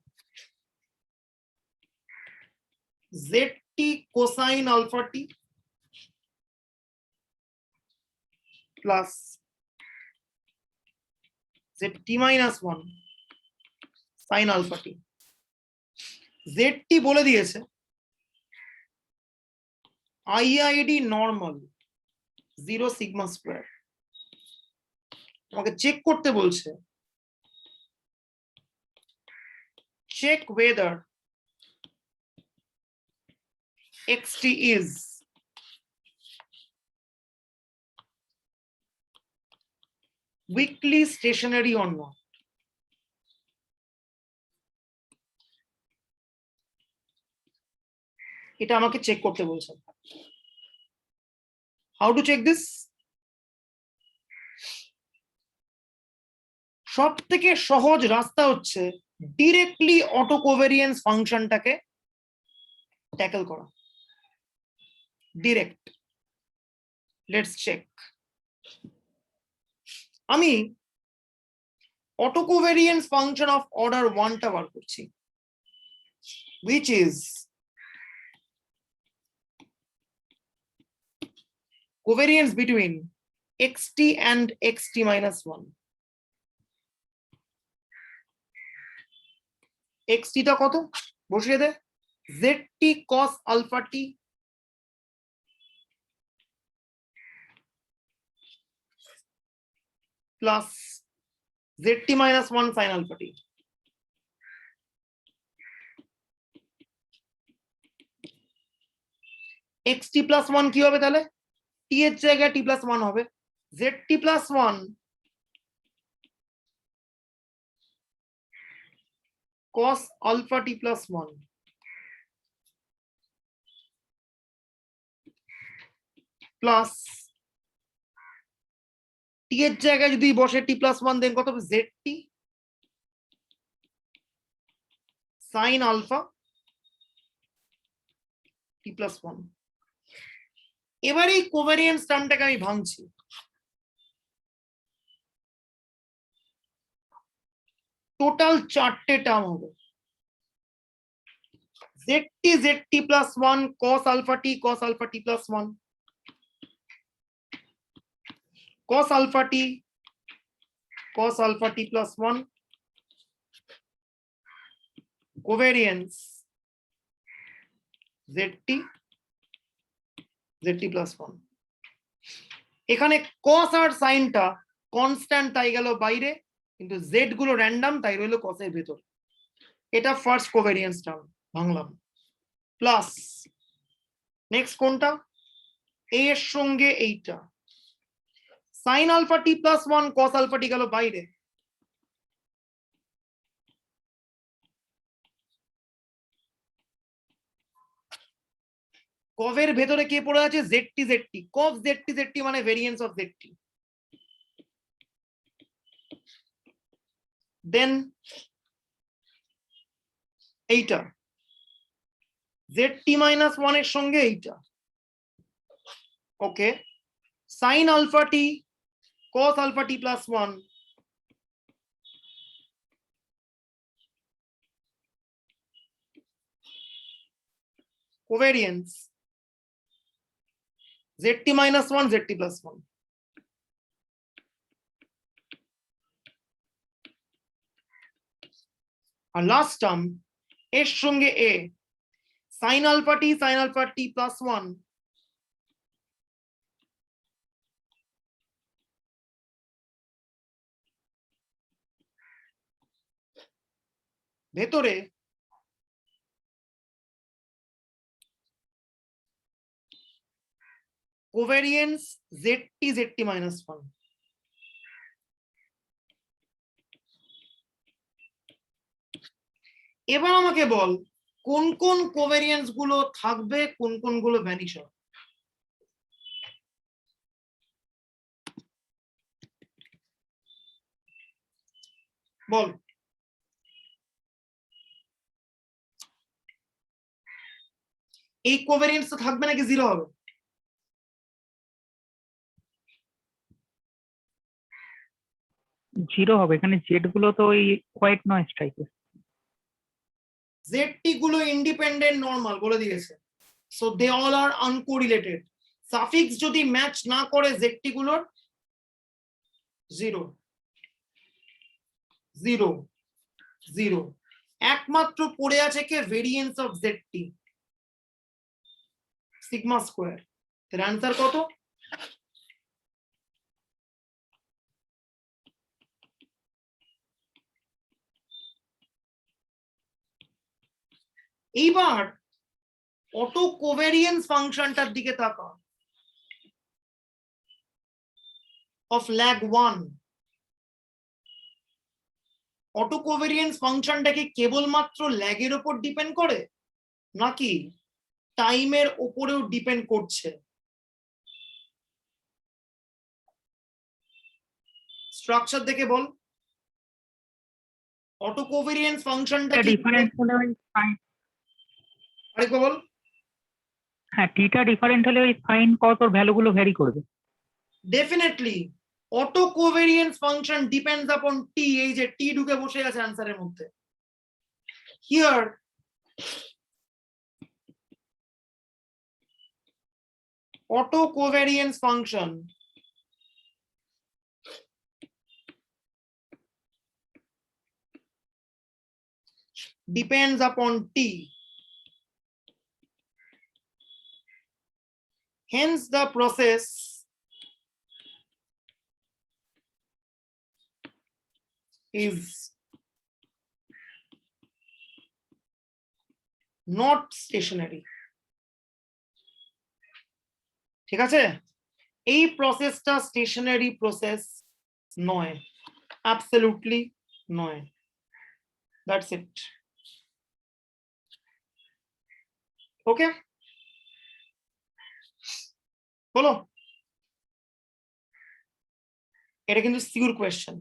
z t cosine alpha t plus z t minus 1 sine alpha t. Z t বলে দিয়েছে আইআইডি নর্মাল 0 সিগমা স্কোয়ার। আমাকে চেক করতে বলছে, check whether xt is weakly stationary or not। এটা আমাকে চেক করতে বলছে। How to check this? সব থেকে সহজ রাস্তা হচ্ছে ডিরেক্টলি অটো কোভেরিয়েন্স ফাংশনটাকে ট্যাকল করা। Direct, let's check. আমি auto covariance function of order 1টা বার করছি, which is covariance between xt and xt minus 1। xt টা কত বসিয়ে দে, zt cos alpha t plus zt minus 1 sin alpha t। xt plus 1 কি হবে তাহলে? t এর জায়গায় t plus 1 হবে, zt plus 1 cos alpha t plus 1 plus t এর জায়গায় যদি বসে t plus 1 দেন কত হবে? zt sin alpha t plus 1। এবার এই কোভ্যারিয়েন্স টার্মটাকে আমি ভাঙছি। টোটাল 4টে টার্ম হবে। ZT plus 1 cos alpha t plus 1 cos alpha t plus 1 covariance ZT plus 1। এখানে cos আর সাইনটা কনস্ট্যান্ট তাই গেল বাইরে, কিন্তু z গুলো র্যান্ডম তাই রইল cos এর ভেতর। এটা ফার্স্ট কোভ্যারিয়েন্স টার্ম ভাঙলাম। প্লাস নেক্সট কোনটা, a এর সঙ্গে এইটা sin alpha t plus 1 cos alpha t গেল বাইরে, cov এর ভেতরে কে পড়ে আছে ZT cos ZT মানে ভেরিয়েন্স অফ ZT। দেন এইটা ZT minus 1 এর সঙ্গে এইটা, ওকে sin alpha t cos alpha t plus 1 covariance ZT minus 1 ZT plus 1। আর লাস্ট টার্ম এর সঙ্গে a sin alpha t plus 1 ভেতরে কোভ্যারিয়েন্স ZT minus 1। এবার আমাকে বল কোন কোন কোভ্যারিয়েন্স গুলো থাকবে, কোন কোন গুলো ভ্যানিশ হবে। বল এই কোভ্যারিয়েন্স তো থাকবে নাকি জিরো হবে? জিরো হবে, এখানে জেড গুলো তো ওই হোয়াইট নয়েজ টাইপের। ZT গুলো ইন্ডিপেন্ডেন্ট নরমাল বলে দিয়েছে, so they all are uncorrelated. Suffix যদি ম্যাচ না করে ZT গুলোর জিরো জিরো জিরো, একমাত্র পড়ে আছে কে variance of ZT sigma square. এর অ্যান্সার কত? এইবার অটো কোভ্যারিয়েন্স ফাংশনটার দিকে তাকা অফ ল্যাগ 1। অটো কোভ্যারিয়েন্স ফাংশনটা কি কেবলমাত্র ল্যাগের উপর ডিপেন্ড করে নাকি টাইমের উপরেও ডিপেন্ড করছে? স্ট্রাকচার দেখে বল অটো কোভ্যারিয়েন্স ফাংশনটা কি ডিফারেন্ট হলে ওই সাইন, আরেকবার বল। হ্যাঁ টিটা ডিফারেন্ট হলে ওই সাইন কত ওর ভ্যালু গুলো ভ্যারি করবে। Definitely auto covariance function depends upon t, এই যে টি ঢুকে বসে আছে অ্যানসারের মধ্যে। Here auto covariance function depends upon t, hence the process is not stationary। ঠিক আছে, এই প্রসেসটা স্টেশনারি প্রসেস নয়, অ্যাবসলিউটলি নয়। That's it. ওকে বলো, এটা কিন্তু সিউর কোয়েশ্চেন।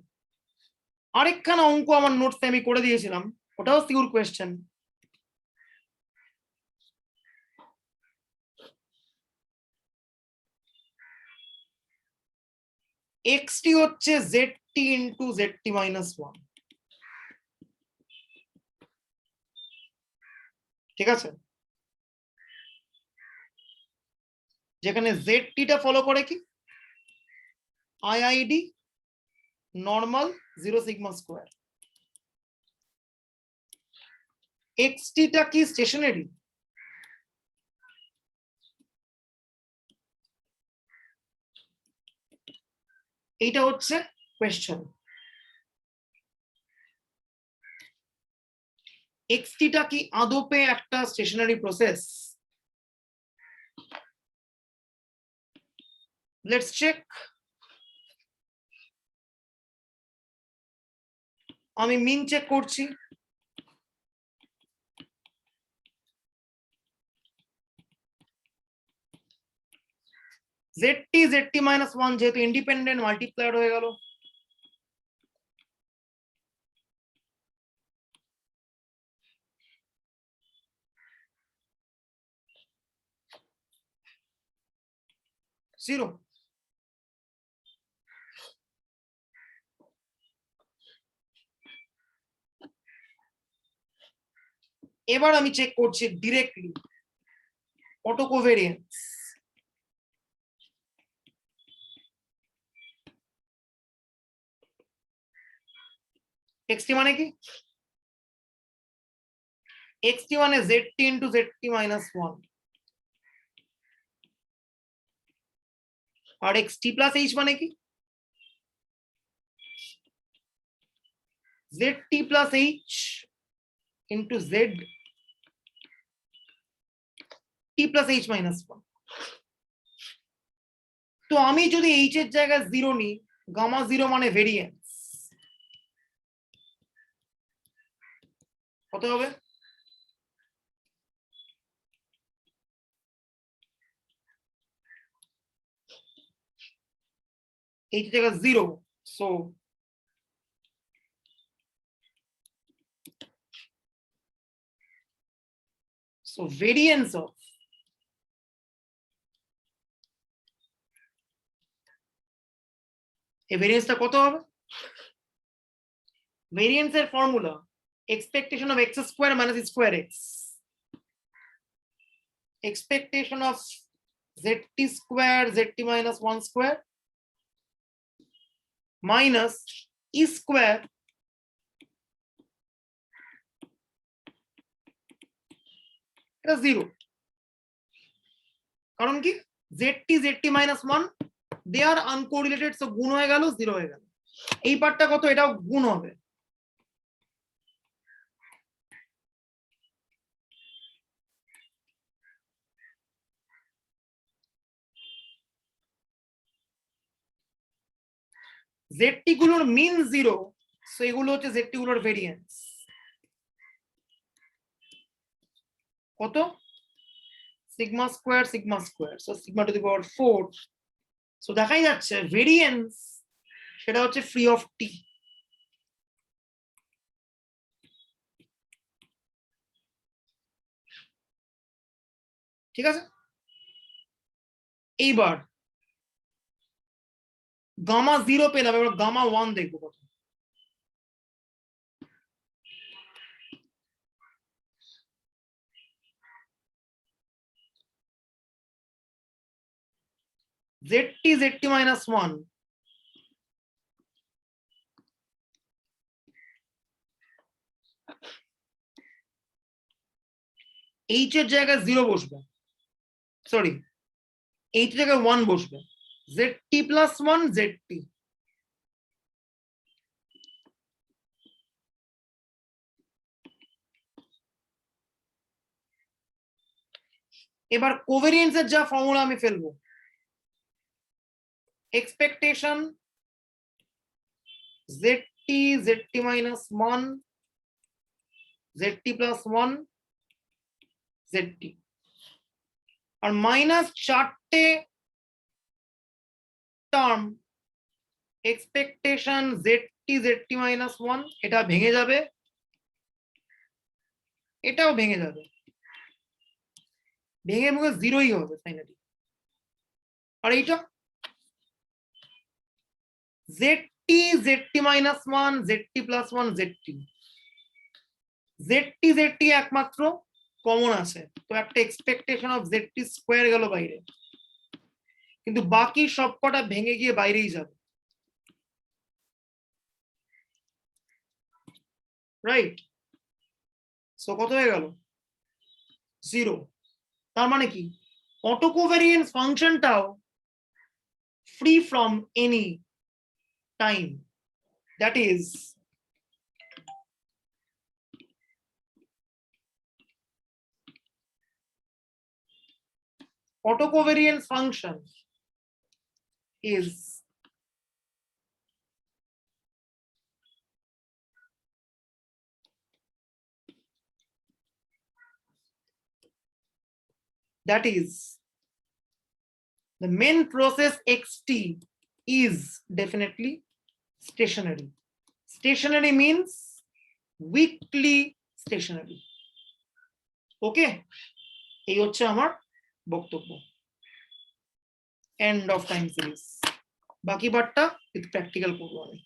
আরেকখানা অঙ্ক আমার নোটসে আমি করে দিয়েছিলাম, ওটাও সিউর কোয়েশ্চেন। xt হচ্ছে zt ইন্টু zt মাইনাস 1, ঠিক আছে? যেখানে zt টা ফলো করে কি iid normal 0 sigma square. xt টা কি স্টেশনারি? এইটা হচ্ছে কোয়েশ্চেন। xt টা কি আদপে একটা স্টেশনারি প্রসেস? Let's check. আমি মিন চেক করছি। zt মাইনাস 1 যেহেতু ইন্ডিপেন্ডেন্ট মাল্টিপ্লায়ার হয়ে গেল, জিরো। এবার আমি চেক করছি ডিরেক্টলি অটোকোভেরিয়েন্স। xt মানে কি? xt মানে zt ইন্টু zt মাইনাস 1 আর xt প্লাস h মানে কি? zt plus h into z t plus h minus 1। তো আমি যদি h এর জায়গায় 0 নিই, গামা 0 মানে ভেরিয়েন্স, কত হবে? h এর জায়গায় 0, so variance of এই ভেরিয়েন্সটা কত হবে? ভেরিয়েন্সের formula expectation of x square minus square x, expectation of zt square zt minus 1 square minus e square এটা 0। কারণ কি zt minus 1 they are uncorrelated, so গুণ হয়ে গেল 0 হয়ে গেল। এই পার্টটা কত? এটাও গুণ হবে। zt গুলোর মিন 0, সো এগুলো হচ্ছে zt গুলোর ভেরিয়েন্স। কত? Sigma square sigma square, so sigma to the power 4। So দেখাই যাচ্ছে ভেরিয়েন্স সেটা হচ্ছে ফ্রি অফ টি। ঠিক আছে? এইবার গামা 0 পেলাম, এবার গামা 1 দেখবো কত। zt minus 1 h এর জায়গায় 0 বসবে, সরি h এর জায়গায় 1 বসবে, zt plus 1 zt। এবার কোভেরিয়েন্সের যা ফর্মুলা আমি ফেলবো, expectation zt minus 1 zt plus 1 zt আর মাইনাস 4টে টার্ম এক্সপেকটেশন zt minus 1, এটা ভেঙে যাবে, এটাও ভেঙে যাবে, ভেঙে মুখে 0ই হবে ফাইনালি। আর এইটা zt, zt minus 1, zt plus 1, zt, zt একমাত্র কমন আছে, তো একটা এক্সপেকটেশন অফ zt স্কোয়ার গেল বাইরে, কিন্তু বাকি সবকটা ভেঙে গিয়ে বাইরেই যাবে, রাইট? সো কত হয়ে গেল? 0। তার মানে কি অটোকোভ্যারিয়েন্স ফাংশনটাও free from any time, that is autocovariance function is that is the main process xt is definitely stationary. Stationary means weakly stationary. Okay, এই হচ্ছে আমার বক্তব্য। End of time series. বাকি পার্টটা উইথ প্র্যাকটিক্যাল করবো আমি।